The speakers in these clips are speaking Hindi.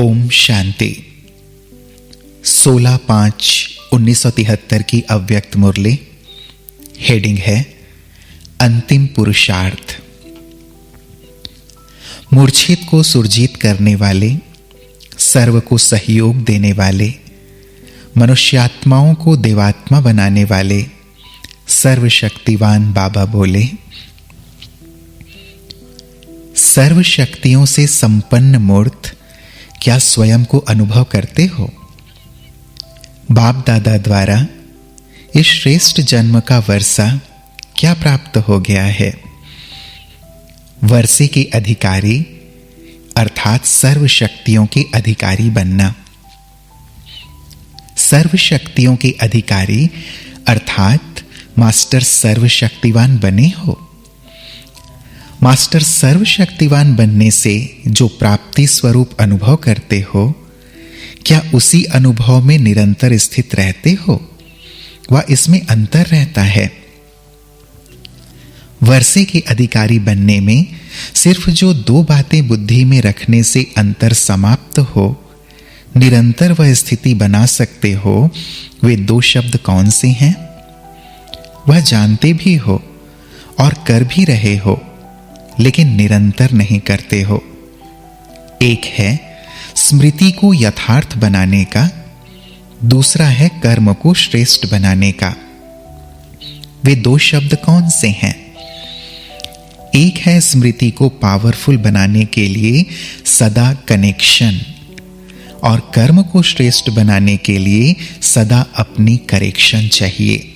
ओम शांति। 16/5/1973 की अव्यक्त मुरली। हेडिंग है अंतिम पुरुषार्थ। मूर्छित को सुरजीत करने वाले, सर्व को सहयोग देने वाले, मनुष्यात्माओं को देवात्मा बनाने वाले सर्वशक्तिवान बाबा बोले, सर्व शक्तियों से संपन्न मूर्त क्या स्वयं को अनुभव करते हो? बाप दादा द्वारा इस श्रेष्ठ जन्म का वर्षा क्या प्राप्त हो गया है? वर्षे के अधिकारी अर्थात सर्व शक्तियों के अधिकारी बनना। सर्व शक्तियों के अधिकारी अर्थात मास्टर सर्वशक्तिवान बने हो। मास्टर सर्वशक्तिवान बनने से जो प्राप्ति स्वरूप अनुभव करते हो, क्या उसी अनुभव में निरंतर स्थित रहते हो व इसमें अंतर रहता है? वर्षे के अधिकारी बनने में सिर्फ जो दो बातें बुद्धि में रखने से अंतर समाप्त हो, निरंतर वह स्थिति बना सकते हो, वे दो शब्द कौन से हैं? वह जानते भी हो और कर भी रहे हो, लेकिन निरंतर नहीं करते हो। एक है स्मृति को यथार्थ बनाने का, दूसरा है कर्म को श्रेष्ठ बनाने का। वे दो शब्द कौन से हैं? एक है स्मृति को पावरफुल बनाने के लिए सदा कनेक्शन, और कर्म को श्रेष्ठ बनाने के लिए सदा अपनी करेक्शन चाहिए।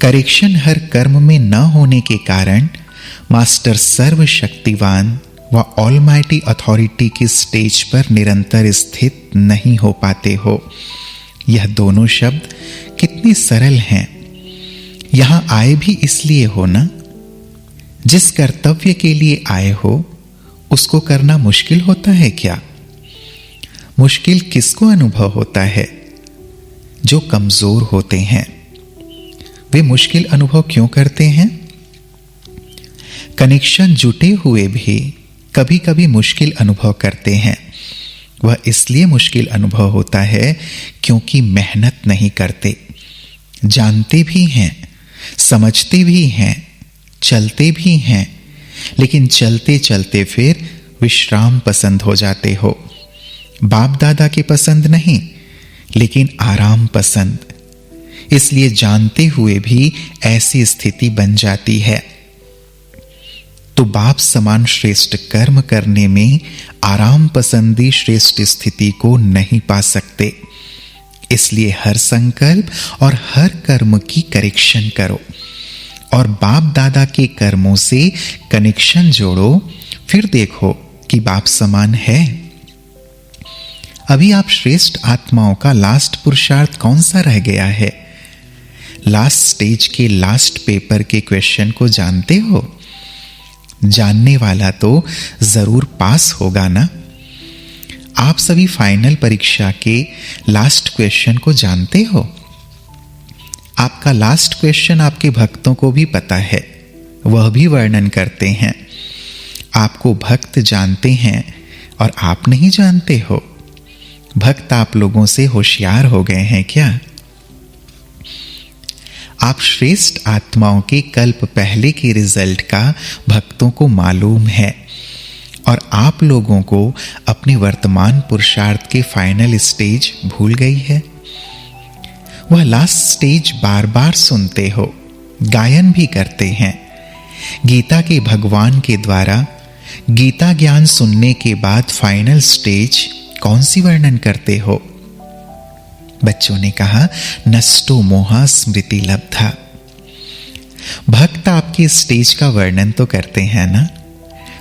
करेक्शन हर कर्म में न होने के कारण मास्टर सर्वशक्तिवान व ऑलमाइटी अथॉरिटी की स्टेज पर निरंतर स्थित नहीं हो पाते हो। यह दोनों शब्द कितने सरल हैं। यहां आए भी इसलिए हो ना, जिस कर्तव्य के लिए आए हो उसको करना मुश्किल होता है क्या? मुश्किल किसको अनुभव होता है? जो कमजोर होते हैं। वे मुश्किल अनुभव क्यों करते हैं? कनेक्शन जुटे हुए भी कभी कभी मुश्किल अनुभव करते हैं। वह इसलिए मुश्किल अनुभव होता है क्योंकि मेहनत नहीं करते। जानते भी हैं, समझते भी हैं, चलते भी हैं, लेकिन चलते चलते फिर विश्राम पसंद हो जाते हो। बाप दादा के पसंद नहीं, लेकिन आराम पसंद। इसलिए जानते हुए भी ऐसी स्थिति बन जाती है। तो बाप समान श्रेष्ठ कर्म करने में आराम पसंदी श्रेष्ठ स्थिति को नहीं पा सकते। इसलिए हर संकल्प और हर कर्म की करेक्शन करो और बाप दादा के कर्मों से कनेक्शन जोड़ो, फिर देखो कि बाप समान है। अभी आप श्रेष्ठ आत्माओं का लास्ट पुरुषार्थ कौन सा रह गया है? लास्ट स्टेज के लास्ट पेपर के क्वेश्चन को जानते हो? जानने वाला तो जरूर पास होगा ना। आप सभी फाइनल परीक्षा के लास्ट क्वेश्चन को जानते हो। आपका लास्ट क्वेश्चन आपके भक्तों को भी पता है, वह भी वर्णन करते हैं। आपको भक्त जानते हैं और आप नहीं जानते हो। भक्त आप लोगों से होशियार हो गए हैं क्या? आप श्रेष्ठ आत्माओं के कल्प पहले के रिजल्ट का भक्तों को मालूम है और आप लोगों को अपने वर्तमान पुरुषार्थ के फाइनल स्टेज भूल गई है। वह लास्ट स्टेज बार बार सुनते हो, गायन भी करते हैं। गीता के भगवान के द्वारा गीता ज्ञान सुनने के बाद फाइनल स्टेज कौन सी वर्णन करते हो? बच्चों ने कहा नष्टो मोहा स्मृति लब्धा। भक्त आपके स्टेज का वर्णन तो करते हैं ना।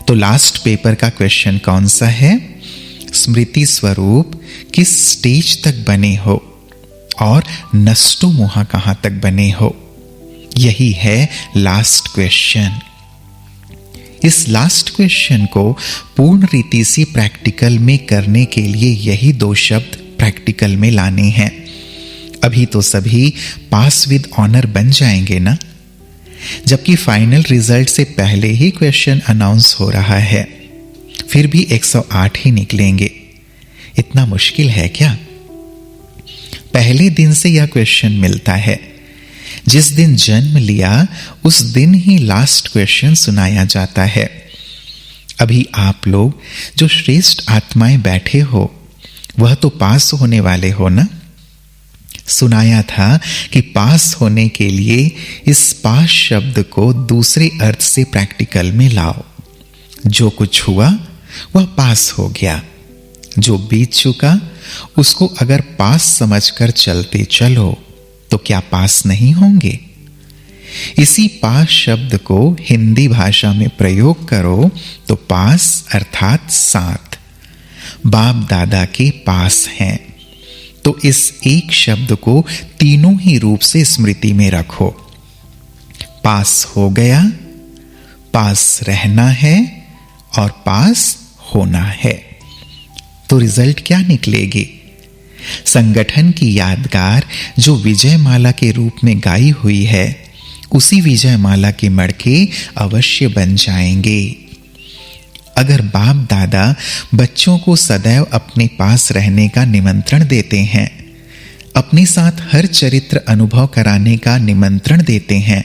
तो लास्ट पेपर का क्वेश्चन कौन सा है? स्मृति स्वरूप किस स्टेज तक बने हो और नष्टो मोहा कहां तक बने हो? यही है लास्ट क्वेश्चन। इस लास्ट क्वेश्चन को पूर्ण रीति से प्रैक्टिकल में करने के लिए यही दो शब्द प्रैक्टिकल में लाने हैं। अभी तो सभी पास विद ऑनर बन जाएंगे ना, जबकि फाइनल रिजल्ट से पहले ही क्वेश्चन अनाउंस हो रहा है। फिर भी 108 ही निकलेंगे। इतना मुश्किल है क्या? पहले दिन से यह क्वेश्चन मिलता है। जिस दिन जन्म लिया उस दिन ही लास्ट क्वेश्चन सुनाया जाता है। अभी आप लोग जो श्रेष्ठ आत्माएं बैठे हो वह तो पास होने वाले हो ना। सुनाया था कि पास होने के लिए इस पास शब्द को दूसरे अर्थ से प्रैक्टिकल में लाओ। जो कुछ हुआ वह पास हो गया। जो बीत चुका उसको अगर पास समझकर चलते चलो तो क्या पास नहीं होंगे? इसी पास शब्द को हिंदी भाषा में प्रयोग करो तो पास अर्थात साथ, बाप दादा के पास हैं। तो इस एक शब्द को तीनों ही रूप से स्मृति में रखो। पास हो गया, पास रहना है और पास होना है। तो रिजल्ट क्या निकलेगी? संगठन की यादगार जो विजय माला के रूप में गाई हुई है उसी विजय माला के मड़के अवश्य बन जाएंगे। अगर बाप दादा बच्चों को सदैव अपने पास रहने का निमंत्रण देते हैं, अपने साथ हर चरित्र अनुभव कराने का निमंत्रण देते हैं,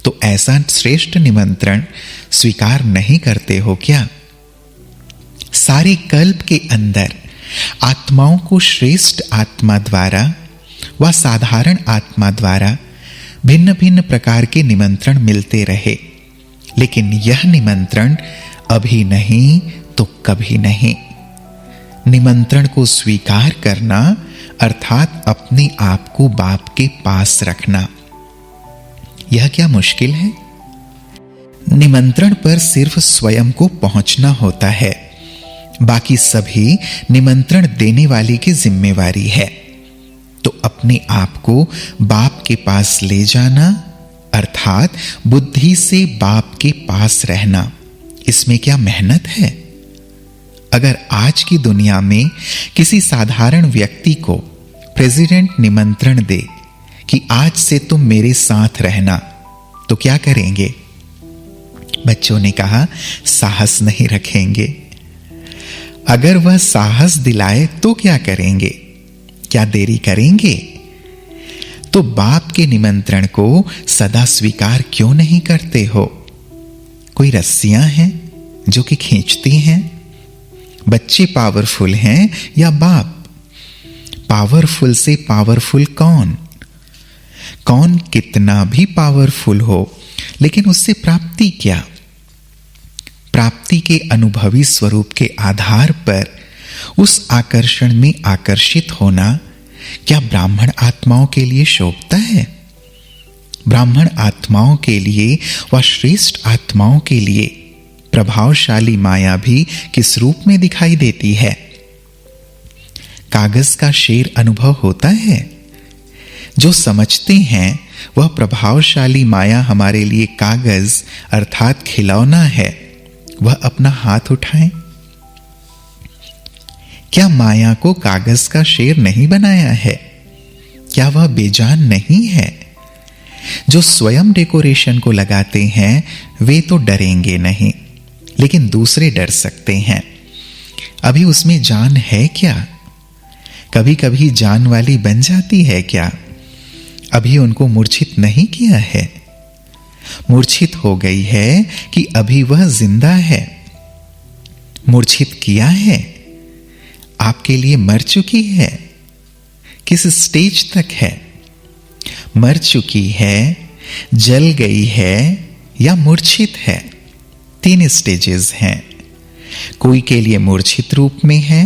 तो ऐसा श्रेष्ठ निमंत्रण स्वीकार नहीं करते हो क्या? सारे कल्प के अंदर आत्माओं को श्रेष्ठ आत्मा द्वारा व साधारण आत्मा द्वारा भिन्न भिन्न प्रकार के निमंत्रण मिलते रहे, लेकिन यह निमंत्रण अभी नहीं तो कभी नहीं। निमंत्रण को स्वीकार करना अर्थात अपने आप को बाप के पास रखना, यह क्या मुश्किल है? निमंत्रण पर सिर्फ स्वयं को पहुंचना होता है, बाकी सभी निमंत्रण देने वाले की जिम्मेवारी है। तो अपने आप को बाप के पास ले जाना अर्थात बुद्धि से बाप के पास रहना, इसमें क्या मेहनत है? अगर आज की दुनिया में किसी साधारण व्यक्ति को प्रेसिडेंट निमंत्रण दे कि आज से तुम मेरे साथ रहना, तो क्या करेंगे? बच्चों ने कहा साहस नहीं रखेंगे। अगर वह साहस दिलाए तो क्या करेंगे? क्या देरी करेंगे? तो बाप के निमंत्रण को सदा स्वीकार क्यों नहीं करते हो? कोई रस्सियां हैं जो कि खींचती हैं? बच्चे पावरफुल हैं या बाप? पावरफुल से पावरफुल कौन? कौन कितना भी पावरफुल हो, लेकिन उससे प्राप्ति क्या? प्राप्ति के अनुभवी स्वरूप के आधार पर उस आकर्षण में आकर्षित होना क्या ब्राह्मण आत्माओं के लिए शोभता है? ब्राह्मण आत्माओं के लिए व श्रेष्ठ आत्माओं के लिए प्रभावशाली माया भी किस रूप में दिखाई देती है? कागज का शेर अनुभव होता है। जो समझते हैं वह प्रभावशाली माया हमारे लिए कागज अर्थात खिलौना है, वह अपना हाथ उठाएं। क्या माया को कागज का शेर नहीं बनाया है? क्या वह बेजान नहीं है? जो स्वयं डेकोरेशन को लगाते हैं वे तो डरेंगे नहीं, लेकिन दूसरे डर सकते हैं। अभी उसमें जान है क्या? कभी कभी जान वाली बन जाती है क्या? अभी उनको मूर्छित नहीं किया है। मूर्छित हो गई है कि अभी वह जिंदा है। मूर्छित किया है, आपके लिए मर चुकी है। किस स्टेज तक है? मर चुकी है, जल गई है या मूर्छित है? 3 स्टेजेस हैं। कोई के लिए मूर्छित रूप में है,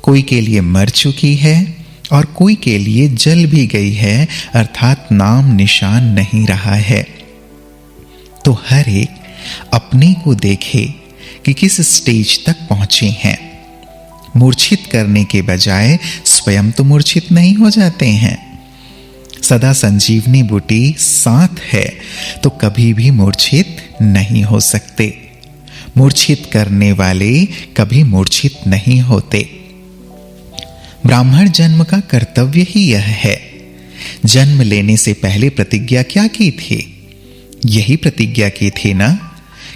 कोई के लिए मर चुकी है और कोई के लिए जल भी गई है अर्थात नाम निशान नहीं रहा है। तो हर एक अपने को देखे कि किस स्टेज तक पहुंचे हैं। मूर्छित करने के बजाय स्वयं तो मूर्छित नहीं हो जाते हैं। सदा संजीवनी बूटी साथ है तो कभी भी मूर्छित नहीं हो सकते। मूर्छित करने वाले कभी मूर्छित नहीं होते। ब्राह्मण जन्म का कर्तव्य ही यह है। जन्म लेने से पहले प्रतिज्ञा क्या की थी? यही प्रतिज्ञा की थी ना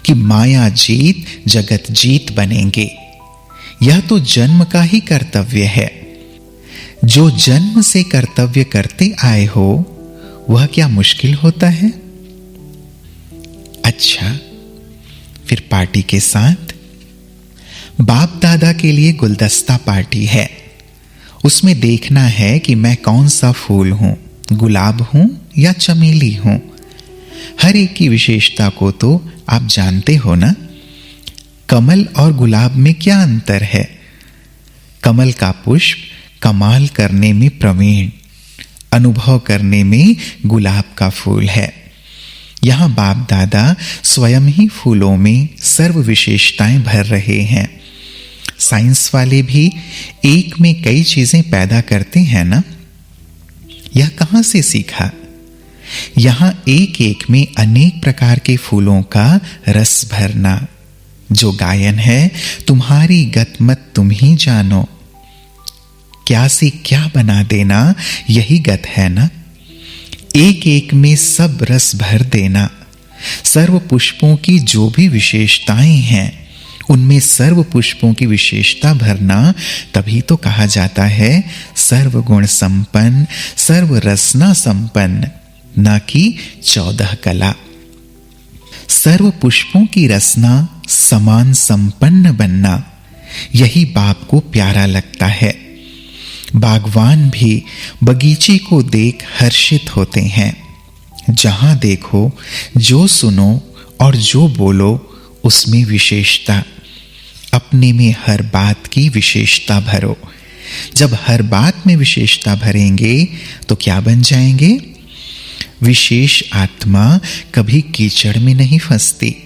कि माया जीत जगत जीत बनेंगे। यह तो जन्म का ही कर्तव्य है। जो जन्म से कर्तव्य करते आए हो वह क्या मुश्किल होता है? अच्छा, फिर पार्टी के साथ बाप दादा के लिए गुलदस्ता पार्टी है। उसमें देखना है कि मैं कौन सा फूल हूं, गुलाब हूं या चमेली हूं। हर एक की विशेषता को तो आप जानते हो ना। कमल और गुलाब में क्या अंतर है? कमल का पुष्प कमाल करने में प्रवीण, अनुभव करने में गुलाब का फूल है। यहां बाप दादा स्वयं ही फूलों में सर्व विशेषताएं भर रहे हैं। साइंस वाले भी एक में कई चीजें पैदा करते हैं ना। यह कहां से सीखा? यहां एक एक में अनेक प्रकार के फूलों का रस भरना। जो गायन है, तुम्हारी गत मत तुम ही जानो। क्या से क्या बना देना, यही गत है ना। एक एक में सब रस भर देना। सर्व पुष्पों की जो भी विशेषताएं हैं उनमें सर्व पुष्पों की विशेषता भरना, तभी तो कहा जाता है सर्व गुण संपन्न, सर्व रसना संपन्न, ना कि 14 कला। सर्व पुष्पों की रसना समान संपन्न बनना, यही बाप को प्यारा लगता है। बागवान भी बगीचे को देख हर्षित होते हैं। जहां देखो, जो सुनो और जो बोलो उसमें विशेषता। अपने में हर बात की विशेषता भरो। जब हर बात में विशेषता भरेंगे तो क्या बन जाएंगे? विशेष आत्मा कभी कीचड़ में नहीं फंसती,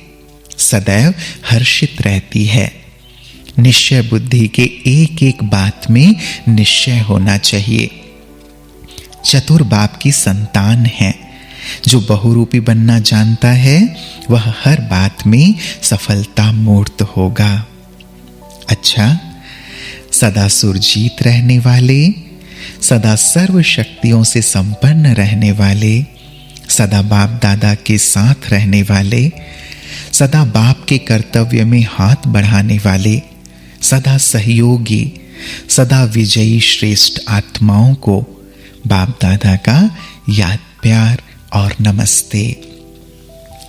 सदैव हर्षित रहती है। निश्चय बुद्धि के एक एक बात में निश्चय होना चाहिए। चतुर बाप की संतान है। जो बहुरूपी बनना जानता है वह हर बात में सफलता मूर्त होगा। अच्छा, सदा सुरजीत रहने वाले, सदा सर्व शक्तियों से संपन्न रहने वाले, सदा बाप दादा के साथ रहने वाले, सदा बाप के कर्तव्य में हाथ बढ़ाने वाले, सदा सहयोगी, सदा विजयी श्रेष्ठ आत्माओं को बाप दादा का याद प्यार और नमस्ते।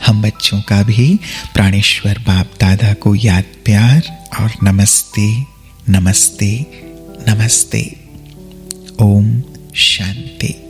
हम बच्चों का भी प्राणेश्वर बाप दादा को याद प्यार और नमस्ते, नमस्ते, नमस्ते। ओम शांति।